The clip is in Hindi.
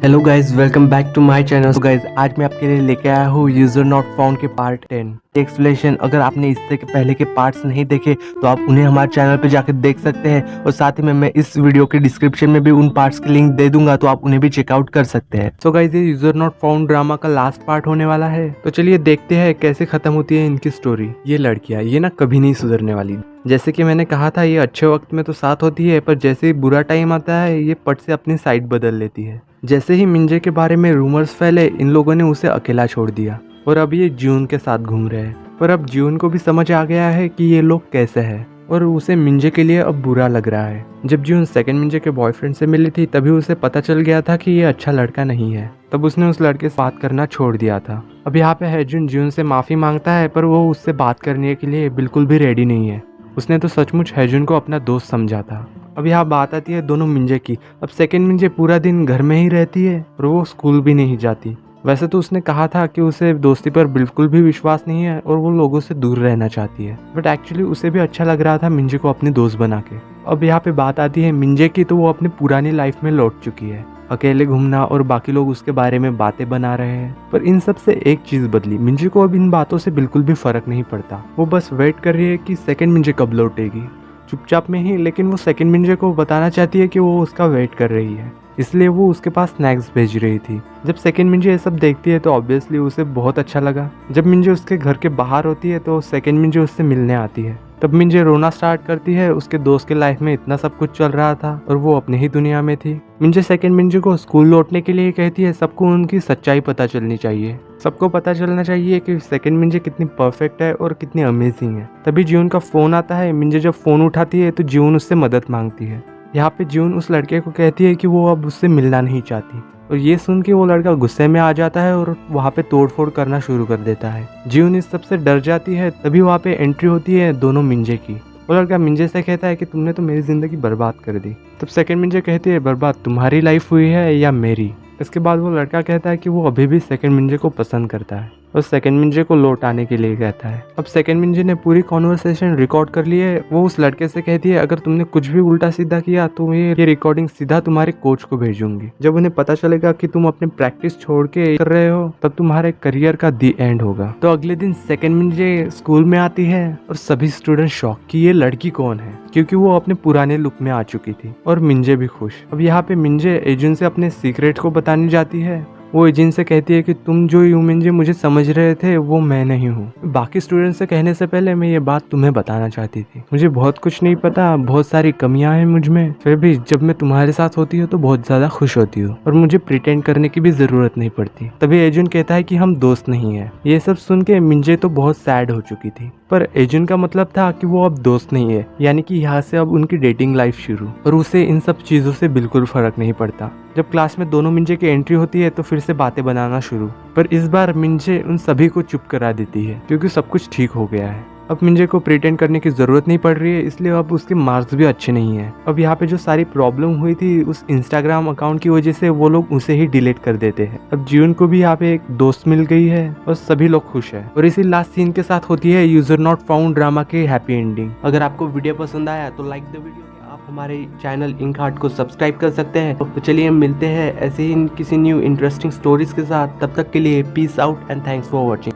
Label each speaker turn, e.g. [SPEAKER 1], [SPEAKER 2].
[SPEAKER 1] Hello guys, welcome back to my channel. तो गाइज आज मैं आपके लिए लेके आया हूँ यूजर नॉट फाउंड के पार्ट 10 एक्सप्लेनेशन। अगर आपने इससे पहले के पार्ट्स नहीं देखे तो आप उन्हें हमारे चैनल पे जाकर देख सकते हैं, और साथ ही में मैं इस वीडियो के डिस्क्रिप्शन में भी उन पार्ट्स की लिंक दे दूंगा, तो आप उन्हें भी चेकआउट कर सकते हैं। सो गाइज ये यूजर नॉट फाउंड ड्रामा का लास्ट पार्ट होने वाला है, तो चलिए देखते हैं कैसे खत्म होती है इनकी स्टोरी। ये लड़कियां ये ना कभी नहीं सुधरने वाली। जैसे कि मैंने कहा था, ये अच्छे वक्त में तो साथ होती है, पर जैसे ही बुरा टाइम आता है ये पट से अपनी साइड बदल लेती है। जैसे ही मिंजे के बारे में रूमर्स फैले, इन लोगों ने उसे अकेला छोड़ दिया और अब ये ज्यून के साथ घूम रहे हैं। पर अब ज्यून को भी समझ आ गया है कि ये लोग कैसे हैं, और उसे मिंजे के लिए अब बुरा लग रहा है। जब ज्यून सेकंड मिंजे के बॉयफ्रेंड से मिली थी तभी उसे पता चल गया था कि ये अच्छा लड़का नहीं है। तब उसने उस लड़के से बात करना छोड़ दिया था। अब यहाँ पे हैजुन ज्यून से माफ़ी मांगता है, पर वो उससे बात करने के लिए बिल्कुल भी रेडी नहीं है। उसने तो सचमुच हैजुन को अपना दोस्त समझा था। अब यहाँ बात आती है दोनों मिंजे की। अब सेकंड मिंजे पूरा दिन घर में ही रहती है और वो स्कूल भी नहीं जाती। वैसे तो उसने कहा था कि उसे दोस्ती पर बिल्कुल भी विश्वास नहीं है और वो लोगों से दूर रहना चाहती है, बट एक्चुअली उसे भी अच्छा लग रहा था मिंजे को अपनी दोस्त बना के। अब यहाँ पे बात आती है मिंजे की, तो वो अपनी पुरानी लाइफ में लौट चुकी है। अकेले घूमना और बाकी लोग उसके बारे में बातें बना रहे हैं, पर इन सब से एक चीज बदली। मिंजे को अब इन बातों से बिल्कुल भी फर्क नहीं पड़ता। वो बस वेट कर रही है कि सेकंड मिंजे कब लौटेगी, चुपचाप में ही, लेकिन वो सेकंड मिंजे को बताना चाहती है कि वो उसका वेट कर रही है, इसलिए वो उसके पास स्नैक्स भेज रही थी। जब सेकंड मिंजे ये सब देखती है तो ऑब्वियसली उसे बहुत अच्छा लगा। जब मिंजे उसके घर के बाहर होती है तो सेकंड मिंजे उससे मिलने आती है। तब मिंजे रोना स्टार्ट करती है। उसके दोस्त के लाइफ में इतना सब कुछ चल रहा था और वो अपनी ही दुनिया में थी। मिंजे सेकंड मिंजे को स्कूल लौटने के लिए कहती है। सबको उनकी सच्चाई पता चलनी चाहिए, सबको पता चलना चाहिए कि सेकंड मिंजे कितनी परफेक्ट है और कितनी अमेजिंग है। तभी ज्यून का फोन आता है। मिंजे जब फोन उठाती है तो ज्यून उससे मदद मांगती है। यहाँ पे ज्यून उस लड़के को कहती है कि वो अब उससे मिलना नहीं चाहती, और ये सुन के वो लड़का गुस्से में आ जाता है और वहाँ पे तोड़फोड़ करना शुरू कर देता है। ज्यून इस सब से डर जाती है। तभी वहाँ पे एंट्री होती है दोनों मिंजे की। वो लड़का मिंजे से कहता है कि तुमने तो मेरी जिंदगी बर्बाद कर दी। तब सेकंड मिंजे कहती है, बर्बाद तुम्हारी लाइफ हुई है या मेरी। इसके बाद वो लड़का कहता है कि वो अभी भी सेकंड मिंजे को पसंद करता है और सेकंड मिंजे को लौट आने के लिए कहता है। अब सेकंड मिंजे ने पूरी कॉन्वर्सेशन रिकॉर्ड कर ली है। वो उस लड़के से कहती है, अगर तुमने कुछ भी उल्टा सीधा किया तो ये रिकॉर्डिंग सीधा तुम्हारे कोच को भेजूंगी। जब उन्हें पता चलेगा कि तुम अपने प्रैक्टिस छोड़ के कर रहे हो, तब तुम्हारे करियर का दी एंड होगा। तो अगले दिन सेकंड मिंजे स्कूल में आती है और सभी स्टूडेंट शॉक कि ये लड़की कौन है, क्योंकि वो अपने पुराने लुक में आ चुकी थी, और मिंजे भी खुश। अब यहाँ पे मिंजे एजेंट से अपने सीक्रेट को बताने जाती है। वो एजेंट से कहती है कि तुम जो मिंजे मुझे समझ रहे थे वो मैं नहीं हूँ। बाकी स्टूडेंट से कहने से पहले मैं ये बात तुम्हें बताना चाहती थी। मुझे बहुत कुछ नहीं पता, बहुत सारी कमियां हैं मुझ में, फिर भी जब मैं तुम्हारे साथ होती हूँ तो बहुत ज्यादा खुश होती हूँ और मुझे प्रिटेंड करने की भी जरूरत नहीं पड़ती। तभी एजेंट कहता है कि हम दोस्त नहीं है। ये सब सुन के मिंजे तो बहुत सैड हो चुकी थी, पर एजेंट का मतलब था कि वो अब दोस्त नहीं है, यानी कि यहाँ से अब उनकी डेटिंग लाइफ शुरू, और उसे इन सब चीजों से बिल्कुल फर्क नहीं पड़ता। जब क्लास में दोनों मिंजे की एंट्री होती है तो फिर से बातें बनाना शुरू, पर इस बार मिंजे उन सभी को चुप करा देती है क्योंकि सब कुछ ठीक हो गया है। अब मिंजे को प्रिटेंड करने की जरूरत नहीं पड़ रही है, इसलिए अब उसके मार्क्स भी अच्छे नहीं है। अब यहाँ पे जो सारी प्रॉब्लम हुई थी उस इंस्टाग्राम अकाउंट की वजह से, वो लोग उसे ही डिलीट कर देते हैं। अब ज्यून को भी यहाँ पे एक दोस्त मिल गई है और सभी लोग खुश है। और इसी लास्ट सीन के साथ होती है यूजर नॉट फाउंड ड्रामा की हैप्पी एंडिंग। अगर आपको वीडियो पसंद आया तो लाइक द वीडियो। आप हमारे चैनल इंक हार्ट को सब्सक्राइब कर सकते हैं। तो चलिए मिलते हैं ऐसे ही किसी न्यू इंटरेस्टिंग स्टोरीज के साथ। तब तक के लिए peace out and thanks for watching.